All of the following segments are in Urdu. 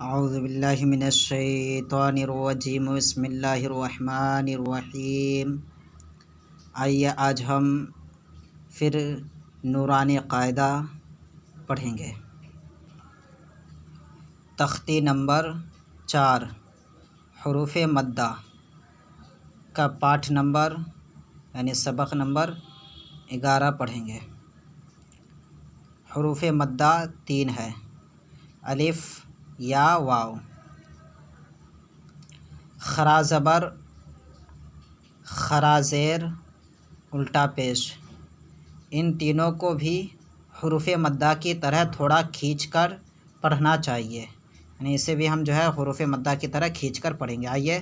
اعوذ باللہ من الشیطان الرجیم، بسم اللہ الرحمن الرحیم۔ آئیے آج ہم پھر نورانی قاعدہ پڑھیں گے۔ تختی نمبر 4 حروف مدہ کا پاٹھ نمبر یعنی سبق نمبر 11 پڑھیں گے۔ حروف مدہ 3 ہے: الف، یا، واو۔ خرا زبر، خرا زیر، الٹا پیش، ان تینوں کو بھی حروف مدہ کی طرح تھوڑا کھینچ کر پڑھنا چاہیے، یعنی اسے بھی ہم حروف مدہ کی طرح کھینچ کر پڑھیں گے۔ آئیے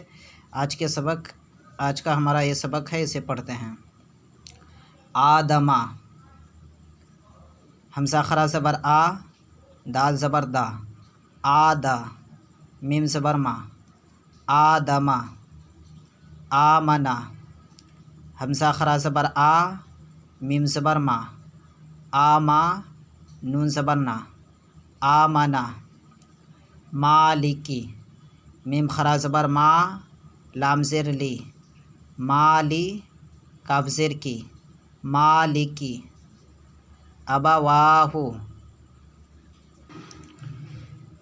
آج کا ہمارا یہ سبق ہے، اسے پڑھتے ہیں۔ آدما، حمزہ خرا زبر آ، دال زبر دا، آدہ، میم زبر ما، آدما۔ آمنا، حمزہ خرا زبر آ، میم زبر ما، آما، نون زبر نا، آمنا۔ مالکی، میم خرا زبر ما، لام زیر لی، مالی، کاف زیر کی، مالکی۔ ابواہو،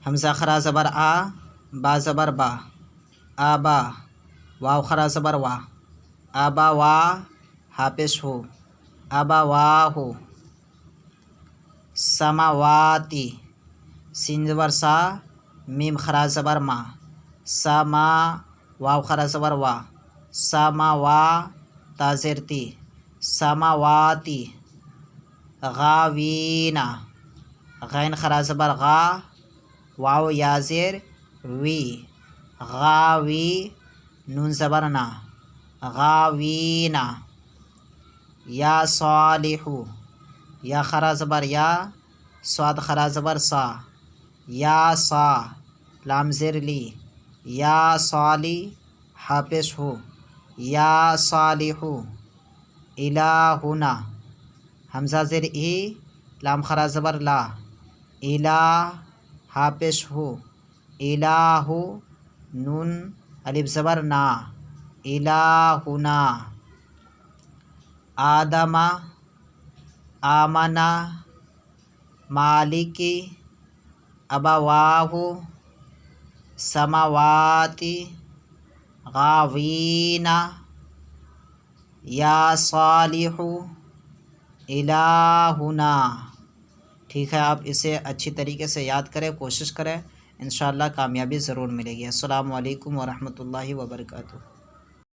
حمزہ خرا زبر آ، با زبر با، آبا، واو خرا زبر وا، آبا وا، حاپش ہو، آبا واہو۔ سماواتی، سین زبر سا، میم خرا زبر ما، سما، واو خرا زبر وا، سما وا، تا زیر تی، سماواتی۔ غاوینا، غین خرا زبر غا، واو یا زیر وی، غاوی، نون زبر نا، غاوینا۔ یا صالحو، یا خرا زبر یا، صاد خرا زبر سا، یا سا، لام زیر لی، یا صالی، حاپش ہو، یا صالحو۔ الہنا، حمزہ زیر ای، لام خرا زبر لا، الہ، حاپش ہو، الہو، نون الف زبر نا، الہنا۔ آدما، آمنا، مالکی، ابواہو، سماواتی، غاوینا، یا صالحو، الہنا۔ ٹھیک ہے، آپ اسے اچھی طریقے سے یاد کریں، کوشش کریں، انشاءاللہ کامیابی ضرور ملے گی۔ السلام علیکم ورحمۃ اللہ وبرکاتہ۔